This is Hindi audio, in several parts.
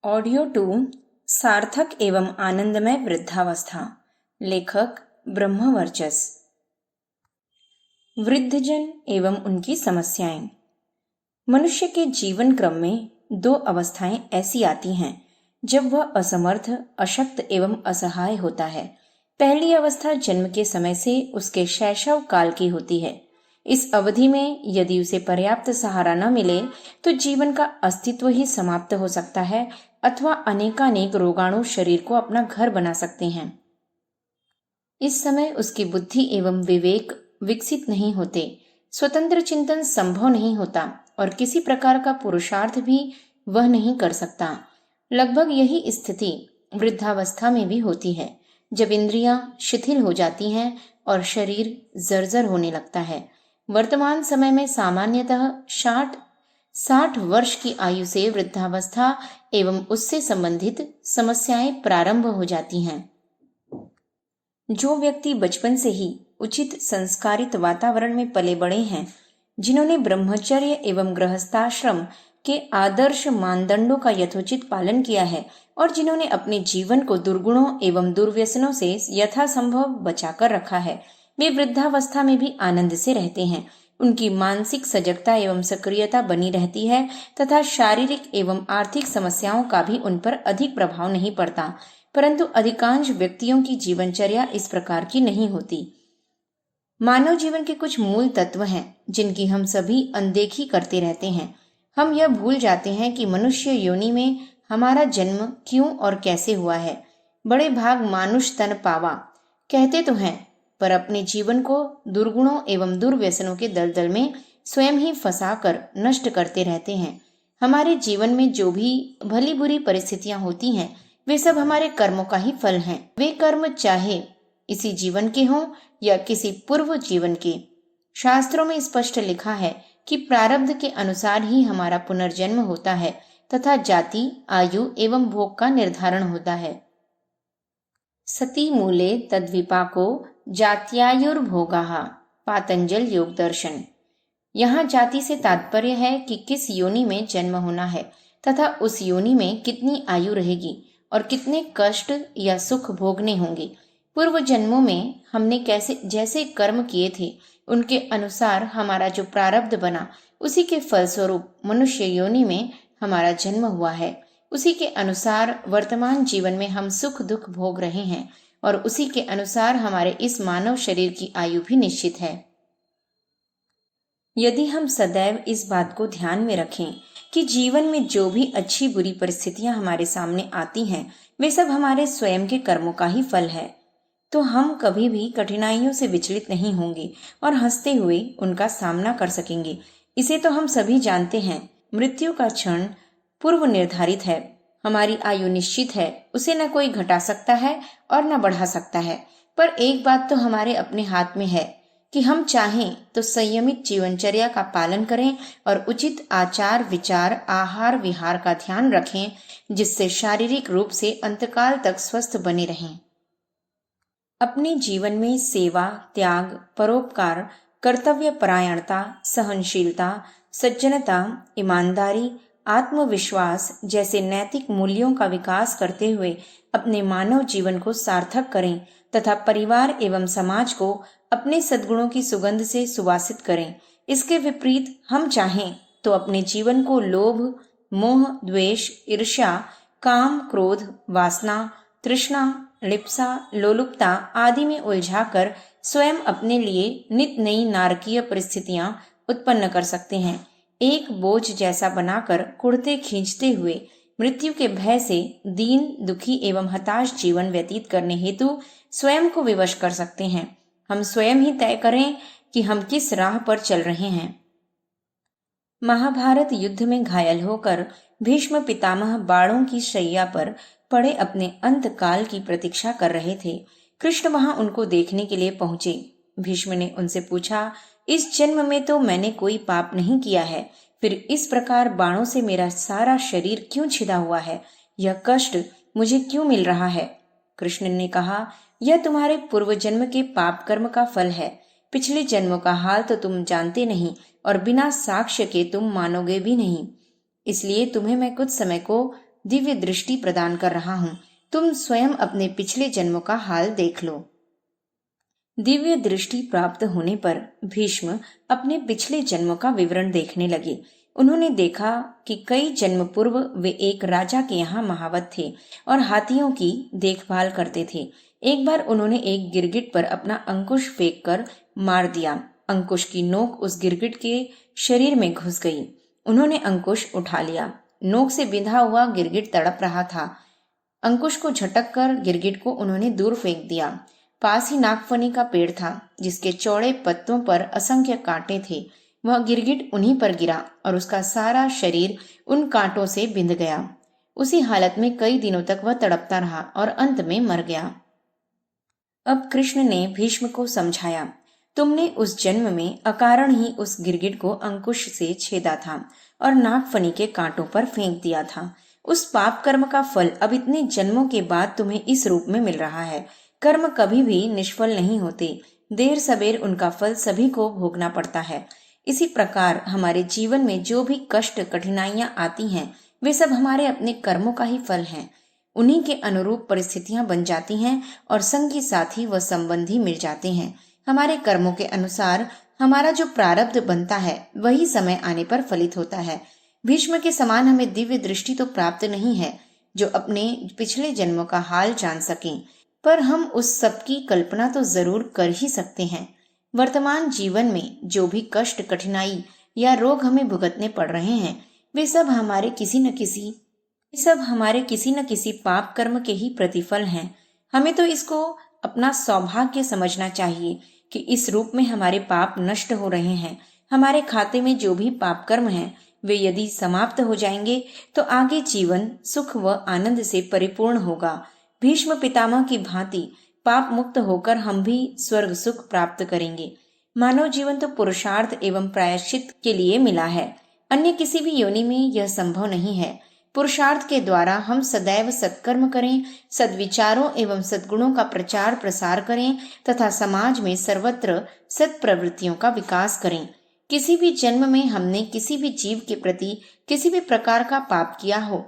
ऑडियो 2 सार्थक एवं आनंदमय वृद्धावस्था। लेखक ब्रह्मवर्चस्व। वृद्धजन एवं उनकी समस्याएं। मनुष्य के जीवन क्रम में दो अवस्थाएं ऐसी आती हैं जब वह असमर्थ, अशक्त एवं असहाय होता है। पहली अवस्था जन्म के समय से उसके शैशव काल की होती है। इस अवधि में यदि उसे पर्याप्त सहारा न मिले तो जीवन का अस्तित्व ही समाप्त हो सकता है अथवा अनेकानेक रोगाणु शरीर को अपना घर बना सकते हैं। इस समय उसकी बुद्धि एवं विवेक विकसित नहीं होते, स्वतंत्र चिंतन संभव नहीं होता और किसी प्रकार का पुरुषार्थ भी वह नहीं कर सकता। लगभग यही स्थिति वृद्धावस्था में भी होती है, जब इंद्रियां शिथिल हो जाती हैं और शरीर जर्जर होने लगता है। वर्तमान समय में सामान्यतः 60 वर्ष की आयु से वृद्धावस्था एवं उससे संबंधित समस्याएं प्रारंभ हो जाती हैं। जो व्यक्ति बचपन से ही उचित संस्कारित वातावरण में पले बड़े हैं, जिन्होंने ब्रह्मचर्य एवं गृहस्थाश्रम के आदर्श मानदंडों का यथोचित पालन किया है और जिन्होंने अपने जीवन को दुर्गुणों एवं दुर्व्यसनों से यथासंभव बचाकर रखा है, वे वृद्धावस्था में भी आनंद से रहते हैं। उनकी मानसिक सजगता एवं सक्रियता बनी रहती है तथा शारीरिक एवं आर्थिक समस्याओं का भी उन पर अधिक प्रभाव नहीं पड़ता। परंतु अधिकांश व्यक्तियों की जीवनचर्या इस प्रकार की नहीं होती। मानव जीवन के कुछ मूल तत्व हैं जिनकी हम सभी अनदेखी करते रहते हैं। हम यह भूल जाते हैं कि मनुष्य योनि में हमारा जन्म क्यों और कैसे हुआ है। बड़े भाग मानुष तन पावा कहते तो हैं, पर अपने जीवन को दुर्गुणों एवं दुर्व्यसनों के दलदल में स्वयं ही फंसाकर नष्ट करते रहते हैं। हमारे जीवन में जो भी भली बुरी परिस्थितियां होती हैं, वे सब हमारे कर्मों का ही फल हैं। वे कर्म चाहे इसी जीवन के हों या किसी पूर्व जीवन के। शास्त्रों में स्पष्ट लिखा है कि प्रारब्ध के अनुसार ही हमारा पुनर्जन्म होता है तथा जाति, आयु एवं भोग का निर्धारण होता है। सती मूले तद्विपाको जात्यायुर्भोगाः पातंजल योग दर्शन। यहाँ जाति से तात्पर्य है कि किस योनि में जन्म होना है तथा उस योनि में कितनी आयु रहेगी और कितने कष्ट या सुख भोगने होंगे। पूर्व जन्मों में हमने जैसे कर्म किए थे, उनके अनुसार हमारा जो प्रारब्ध बना, उसी के फलस्वरूप मनुष्य योनि में हमारा जन्म हुआ है। उसी के अनुसार वर्तमान जीवन में हम सुख दुख भोग रहे हैं और उसी के अनुसार हमारे इस मानव शरीर की आयु भी निश्चित है। यदि हम सदैव इस बात को ध्यान में रखें कि जीवन में जो भी अच्छी बुरी परिस्थितियां हमारे सामने आती हैं, वे सब हमारे स्वयं के कर्मों का ही फल है, तो हम कभी भी कठिनाइयों से विचलित नहीं होंगे और हंसते हुए उनका सामना कर सकेंगे। इसे तो हम सभी जानते हैं, मृत्यु का क्षण पूर्व निर्धारित है। हमारी आयु निश्चित है, उसे न कोई घटा सकता है और न बढ़ा सकता है। पर एक बात तो हमारे अपने हाथ में है कि हम चाहें तो संयमित जीवनचर्या का पालन करें और उचित आचार विचार, आहार विहार का ध्यान रखें, जिससे शारीरिक रूप से अंतकाल तक स्वस्थ बने रहें। अपने जीवन में सेवा, त्याग, परोपकार, कर्तव्य परायणता, सहनशीलता, सज्जनता, ईमानदारी, आत्मविश्वास जैसे नैतिक मूल्यों का विकास करते हुए अपने मानव जीवन को सार्थक करें तथा परिवार एवं समाज को अपने सद्गुणों की सुगंध से सुवासित करें। इसके विपरीत हम चाहें तो अपने जीवन को लोभ, मोह, द्वेष, ईर्ष्या, काम, क्रोध, वासना, तृष्णा, लिप्सा, लोलुपता आदि में उलझाकर स्वयं अपने लिए नित नई नारकीय परिस्थितियां उत्पन्न कर सकते हैं। एक बोझ जैसा बनाकर कुढ़ते खींचते हुए मृत्यु के भय से दीन, दुखी एवं हताश जीवन व्यतीत करने हेतु स्वयं को विवश कर सकते हैं। हम स्वयं ही तय करें कि हम किस राह पर चल रहे हैं। महाभारत युद्ध में घायल होकर भीष्म पितामह बाणों की शैया पर पड़े अपने अंत काल की प्रतीक्षा कर रहे थे। कृष्ण वहां उनको देखने के लिए पहुंचे। भीष्म ने उनसे पूछा, इस जन्म में तो मैंने कोई पाप नहीं किया है, फिर इस प्रकार बाणों से मेरा सारा शरीर क्यों छिदा हुआ है? यह कष्ट मुझे क्यों मिल रहा है? कृष्ण ने कहा, यह तुम्हारे पूर्व जन्म के पाप कर्म का फल है। पिछले जन्मों का हाल तो तुम जानते नहीं और बिना साक्ष्य के तुम मानोगे भी नहीं। इसलिए तुम्हें मैं कुछ समय को दिव्य दृष्टि प्रदान कर रहा हूँ। तुम स्वयं अपने पिछले जन्मों का हाल देख लो। दिव्य दृष्टि प्राप्त होने पर भीष्म अपने पिछले जन्मों का विवरण देखने लगे। उन्होंने देखा कि कई जन्म पूर्व वे एक राजा के यहाँ महावत थे और हाथियों की देखभाल करते थे। एक बार उन्होंने एक गिरगिट पर अपना अंकुश फेंक कर मार दिया। अंकुश की नोक उस गिरगिट के शरीर में घुस गई। उन्होंने अंकुश उठा लिया। नोक से बिंधा हुआ गिरगिट तड़प रहा था। अंकुश को झटक कर गिरगिट को उन्होंने दूर फेंक दिया। पास ही नागफनी का पेड़ था जिसके चौड़े पत्तों पर असंख्य कांटे थे। वह गिरगिट उन्हीं पर गिरा और उसका सारा शरीर उन कांटों से बिंध गया। उसी हालत में कई दिनों तक वह तड़पता रहा और अंत में मर गया। अब कृष्ण ने भीष्म को समझाया, तुमने उस जन्म में अकारण ही उस गिरगिट को अंकुश से छेदा था और नागफनी के कांटों पर फेंक दिया था। उस पाप कर्म का फल अब इतने जन्मों के बाद तुम्हें इस रूप में मिल रहा है। कर्म कभी भी निष्फल नहीं होते, देर सबेर उनका फल सभी को भोगना पड़ता है। इसी प्रकार हमारे जीवन में जो भी कष्ट कठिनाइयां आती हैं वे सब हमारे अपने कर्मों का ही फल हैं। उन्हीं के अनुरूप परिस्थितियां बन जाती हैं और संगी साथी व संबंधी मिल जाते हैं। हमारे कर्मों के अनुसार हमारा जो प्रारब्ध बनता है वही समय आने पर फलित होता है। भीष्म के समान हमें दिव्य दृष्टि तो प्राप्त नहीं है जो अपने पिछले जन्मों का हाल जान सकें, पर हम उस सब की कल्पना तो जरूर कर ही सकते हैं। वर्तमान जीवन में जो भी कष्ट कठिनाई या रोग हमें भुगतने पड़ रहे हैं वे सब हमारे किसी न किसी पाप कर्म के ही प्रतिफल हैं। हमें तो इसको अपना सौभाग्य समझना चाहिए कि इस रूप में हमारे पाप नष्ट हो रहे हैं। हमारे खाते में जो भी पाप कर्म हैं वे यदि समाप्त हो जाएंगे तो आगे जीवन सुख व आनंद से परिपूर्ण होगा। भीष्म पितामह की भांति पाप मुक्त होकर हम भी स्वर्ग सुख प्राप्त करेंगे। मानव जीवन तो पुरुषार्थ एवं प्रायश्चित के लिए मिला है, अन्य किसी भी योनि में यह संभव नहीं है। पुरुषार्थ के द्वारा हम सदैव सत्कर्म करें, सद्विचारों एवं सद्गुणों का प्रचार प्रसार करें तथा समाज में सर्वत्र सत्प्रवृत्तियों का विकास करें। किसी भी जन्म में हमने किसी भी जीव के प्रति किसी भी प्रकार का पाप किया हो,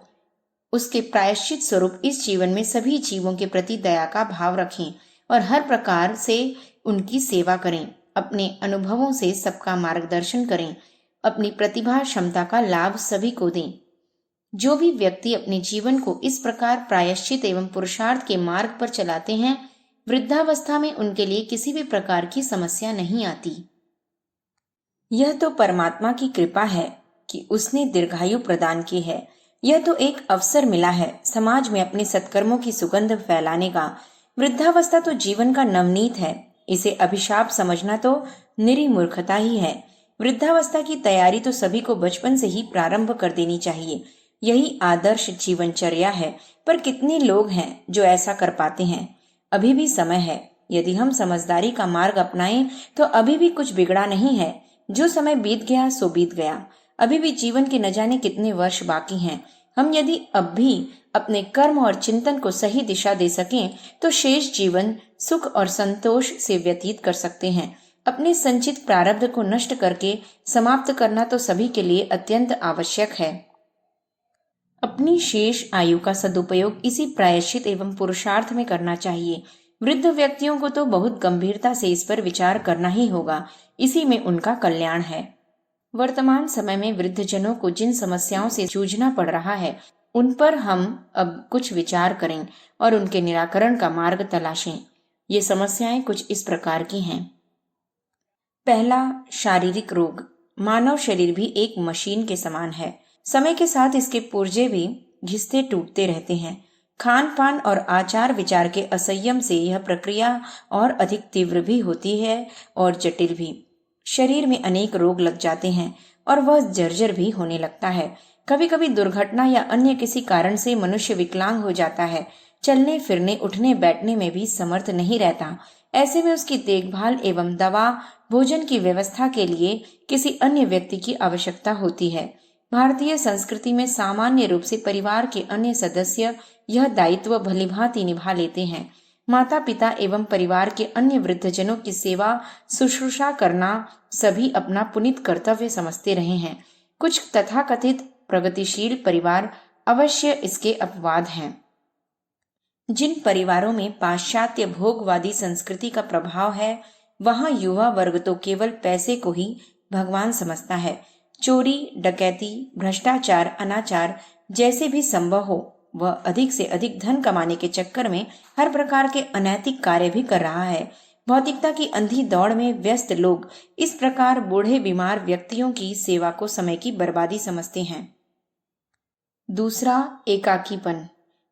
उसके प्रायश्चित स्वरूप इस जीवन में सभी जीवों के प्रति दया का भाव रखें और हर प्रकार से उनकी सेवा करें। अपने अनुभवों से सबका मार्गदर्शन करें, अपनी प्रतिभा क्षमता का लाभ सभी को दें। जो भी व्यक्ति अपने जीवन को इस प्रकार प्रायश्चित एवं पुरुषार्थ के मार्ग पर चलाते हैं, वृद्धावस्था में उनके लिए किसी भी प्रकार की समस्या नहीं आती। यह तो परमात्मा की कृपा है कि उसने दीर्घायु प्रदान की है। यह तो एक अवसर मिला है समाज में अपने सत्कर्मों की सुगंध फैलाने का। वृद्धावस्था तो जीवन का नवनीत है, इसे अभिशाप समझना तो निरी मूर्खता ही है। वृद्धावस्था की तैयारी तो सभी को बचपन से ही प्रारंभ कर देनी चाहिए। यही आदर्श जीवनचर्या है, पर कितने लोग हैं जो ऐसा कर पाते हैं। अभी भी समय है, यदि हम समझदारी का मार्ग अपनाएं तो अभी भी कुछ बिगड़ा नहीं है। जो समय बीत गया सो बीत गया, अभी भी जीवन के न जाने कितने वर्ष बाकी हैं। हम यदि अब भी अपने कर्म और चिंतन को सही दिशा दे सकें तो शेष जीवन सुख और संतोष से व्यतीत कर सकते हैं। अपने संचित प्रारब्ध को नष्ट करके समाप्त करना तो सभी के लिए अत्यंत आवश्यक है। अपनी शेष आयु का सदुपयोग इसी प्रायश्चित एवं पुरुषार्थ में करना चाहिए। वृद्ध व्यक्तियों को तो बहुत गंभीरता से इस पर विचार करना ही होगा, इसी में उनका कल्याण है। वर्तमान समय में वृद्धजनों को जिन समस्याओं से जूझना पड़ रहा है उन पर हम अब कुछ विचार करें और उनके निराकरण का मार्ग तलाशें। ये समस्याएं कुछ इस प्रकार की हैं। पहला, शारीरिक रोग। मानव शरीर भी एक मशीन के समान है। समय के साथ इसके पुर्जे भी घिसते टूटते रहते हैं। खान पान और आचार विचार के असंयम से यह प्रक्रिया और अधिक तीव्र भी होती है और जटिल भी। शरीर में अनेक रोग लग जाते हैं और वह जर्जर भी होने लगता है। कभी कभी दुर्घटना या अन्य किसी कारण से मनुष्य विकलांग हो जाता है, चलने फिरने उठने बैठने में भी समर्थ नहीं रहता। ऐसे में उसकी देखभाल एवं दवा भोजन की व्यवस्था के लिए किसी अन्य व्यक्ति की आवश्यकता होती है। भारतीय संस्कृति में सामान्य रूप से परिवार के अन्य सदस्य यह दायित्व भलीभांति निभा लेते हैं। माता पिता एवं परिवार के अन्य वृद्धजनों की सेवा शुश्रूषा करना सभी अपना पुनीत कर्तव्य समझते रहे हैं। कुछ तथाकथित प्रगतिशील परिवार अवश्य इसके अपवाद हैं। जिन परिवारों में पाश्चात्य भोगवादी संस्कृति का प्रभाव है, वहां युवा वर्ग तो केवल पैसे को ही भगवान समझता है। चोरी, डकैती, भ्रष्टाचार, अनाचार जैसे भी संभव हो, वह अधिक से अधिक धन कमाने के चक्कर में हर प्रकार के अनैतिक कार्य भी कर रहा है। भौतिकता की अंधी दौड़ में व्यस्त लोग इस प्रकार बूढ़े बीमार व्यक्तियों की सेवा को समय की बर्बादी समझते हैं। दूसरा, एकाकीपन।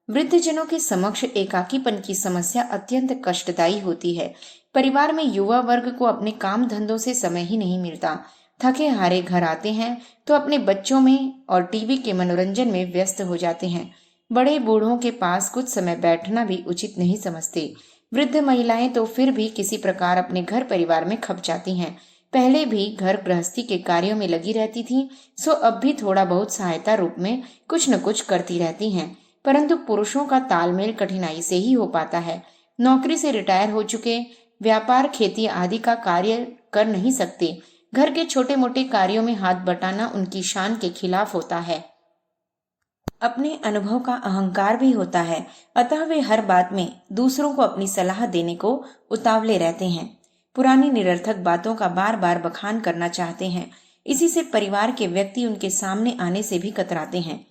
वृद्धजनों के समक्ष एकाकीपन की समस्या अत्यंत कष्टदायी होती है। परिवार में युवा वर्ग को अपने काम धंधों से समय ही नहीं मिलता। थके हारे घर आते हैं तो अपने बच्चों में और टीवी के मनोरंजन में व्यस्त हो जाते हैं। बड़े बूढ़ों के पास कुछ समय बैठना भी उचित नहीं समझते। वृद्ध महिलाएं तो फिर भी किसी प्रकार अपने घर परिवार में खप जाती हैं। पहले भी घर गृहस्थी के कार्यों में लगी रहती थी, सो अब भी थोड़ा बहुत सहायता रूप में कुछ न कुछ करती रहती हैं। परंतु पुरुषों का तालमेल कठिनाई से ही हो पाता है। नौकरी से रिटायर हो चुके, व्यापार, खेती आदि का कार्य कर नहीं सकते। घर के छोटे मोटे कार्यों में हाथ बटाना उनकी शान के खिलाफ होता है। अपने अनुभव का अहंकार भी होता है, अतः वे हर बात में दूसरों को अपनी सलाह देने को उतावले रहते हैं। पुरानी निरर्थक बातों का बार बार बखान करना चाहते हैं। इसी से परिवार के व्यक्ति उनके सामने आने से भी कतराते हैं।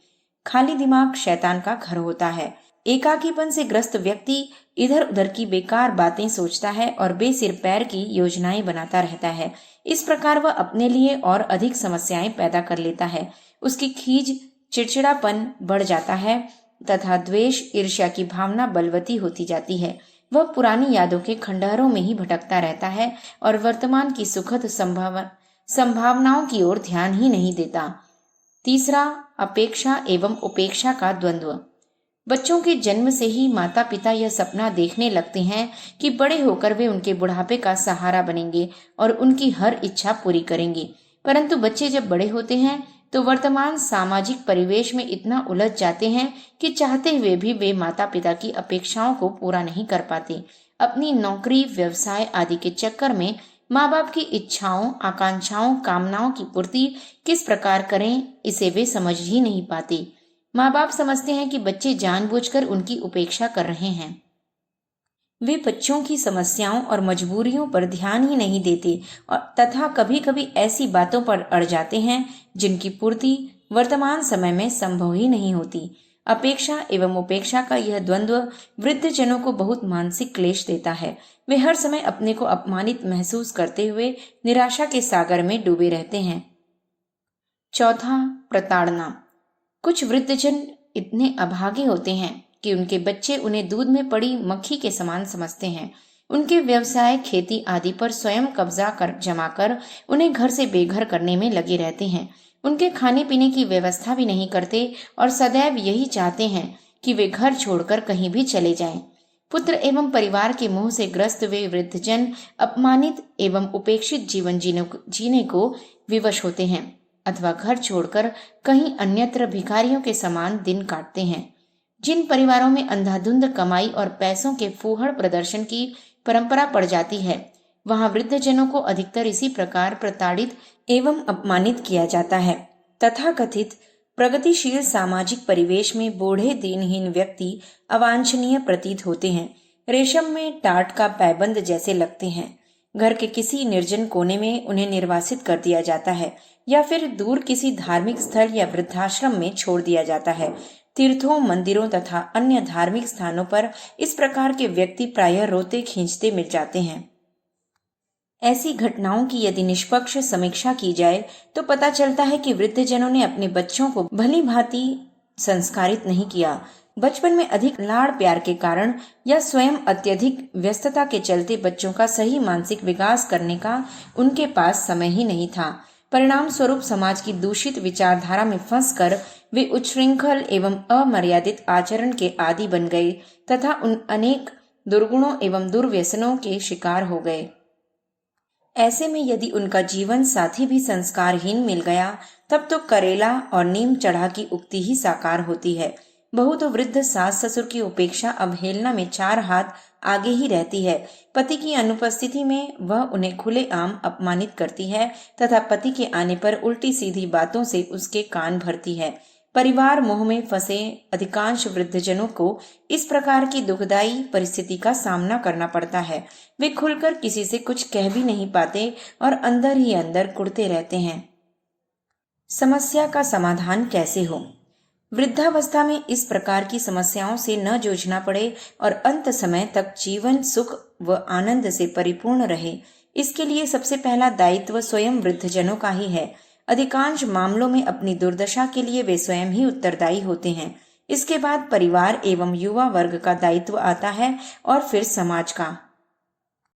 खाली दिमाग शैतान का घर होता है। एकाकीपन से ग्रस्त व्यक्ति इधर उधर की बेकार बातें सोचता है और बेसिर पैर की योजनाएं बनाता रहता है। इस प्रकार वह अपने लिए और अधिक समस्याएं पैदा कर लेता है। उसकी खीज, चिड़चिड़ापन बढ़ जाता है तथा द्वेष, ईर्ष्या की भावना बलवती होती जाती है। वह पुरानी यादों के खंडहरों में ही भटकता रहता है और वर्तमान की सुखद संभावनाओं की ओर ध्यान ही नहीं देता। तीसरा, अपेक्षा एवं उपेक्षा का द्वंद्व। बच्चों के जन्म से ही माता पिता यह सपना देखने लगते हैं कि बड़े होकर वे उनके बुढ़ापे का सहारा बनेंगे और उनकी हर इच्छा पूरी करेंगे। परंतु बच्चे जब बड़े होते हैं तो वर्तमान सामाजिक परिवेश में इतना उलझ जाते हैं कि चाहते हुए भी वे माता पिता की अपेक्षाओं को पूरा नहीं कर पाते। अपनी नौकरी, व्यवसाय आदि के चक्कर में माँ बाप की इच्छाओं, आकांक्षाओं, कामनाओं की पूर्ति किस प्रकार करें, इसे वे समझ ही नहीं पाते। माँ बाप समझते हैं कि बच्चे जानबूझकर उनकी उपेक्षा कर रहे हैं। वे बच्चों की समस्याओं और मजबूरियों पर ध्यान ही नहीं देते और तथा कभी कभी ऐसी बातों पर अड़ जाते हैं जिनकी पूर्ति वर्तमान समय में संभव ही नहीं होती। अपेक्षा एवं उपेक्षा का यह द्वंद्व वृद्ध जनों को बहुत मानसिक क्लेश देता है। वे हर समय अपने को अपमानित महसूस करते हुए निराशा के सागर में डूबे रहते हैं। चौथा, प्रताड़ना। कुछ वृद्धजन इतने अभागे होते हैं कि उनके बच्चे उन्हें दूध में पड़ी मक्खी के समान समझते हैं। उनके व्यवसाय, खेती आदि पर स्वयं कब्जा कर जमाकर उन्हें घर से बेघर करने में लगे रहते हैं। उनके खाने पीने की व्यवस्था भी नहीं करते और सदैव यही चाहते हैं कि वे घर छोड़कर कहीं भी चले जाएं। पुत्र एवं परिवार के मोह से ग्रस्त वे वृद्धजन अपमानित एवं उपेक्षित जीवन जीने को विवश होते हैं अथवा घर छोड़कर कहीं अन्यत्र भिखारियों के समान दिन काटते हैं। जिन परिवारों में अंधाधुंध कमाई और पैसों के फूहड़ प्रदर्शन की परंपरा पड़ जाती है, वहां वृद्धजनों को अधिकतर इसी प्रकार प्रताड़ित एवं अपमानित किया जाता है। तथाकथित प्रगतिशील सामाजिक परिवेश में बूढ़े दीनहीन व्यक्ति अवांछनीय प्रतीत होते हैं। रेशम में टाट का पैबंद जैसे लगते हैं। घर के किसी निर्जन कोने में उन्हें निर्वासित कर दिया जाता है या फिर दूर किसी धार्मिक स्थल या वृद्धाश्रम में छोड़ दिया जाता है। तीर्थों, मंदिरों तथा अन्य धार्मिक स्थानों पर इस प्रकार के व्यक्ति प्रायः रोते खींचते मिल जाते हैं। ऐसी घटनाओं की यदि निष्पक्ष समीक्षा की जाए तो पता चलता है कि वृद्धजनों ने अपने बच्चों को भली भांति संस्कारित नहीं किया। बचपन में अधिक लाड़ प्यार के कारण या स्वयं अत्यधिक व्यस्तता के चलते बच्चों का सही मानसिक विकास करने का उनके पास समय ही नहीं था। परिणाम स्वरूप समाज की दूषित विचारधारा में फंसकर वे उच्छृंखल एवं अमर्यादित आचरण के आदी बन गए तथा उन अनेक दुर्गुणों एवं दुर्व्यसनों के शिकार हो गए। ऐसे में यदि उनका जीवन साथी भी संस्कारहीन मिल गया तब तो करेला और नीम चढ़ा की उक्ति ही साकार होती है। बहुत वृद्ध सास ससुर की उपेक्षा अवहेलना में 4 हाथ आगे ही रहती है। पति की अनुपस्थिति में वह उन्हें खुलेआम अपमानित करती है तथा पति के आने पर उल्टी सीधी बातों से उसके कान भरती है। परिवार मोह में फंसे अधिकांश वृद्धजनों को इस प्रकार की दुखदायी परिस्थिति का सामना करना पड़ता है। वे खुलकर किसी से कुछ कह भी नहीं पाते और अंदर ही अंदर कुढ़ते रहते हैं। समस्या का समाधान कैसे हो? वृद्धावस्था में इस प्रकार की समस्याओं से न जूझना पड़े और अंत समय तक जीवन सुख व आनंद से परिपूर्ण रहे, इसके लिए सबसे पहला दायित्व स्वयं वृद्धजनों का ही है। अधिकांश मामलों में अपनी दुर्दशा के लिए वे स्वयं ही उत्तरदायी होते हैं। इसके बाद परिवार एवं युवा वर्ग का दायित्व आता है और फिर समाज का।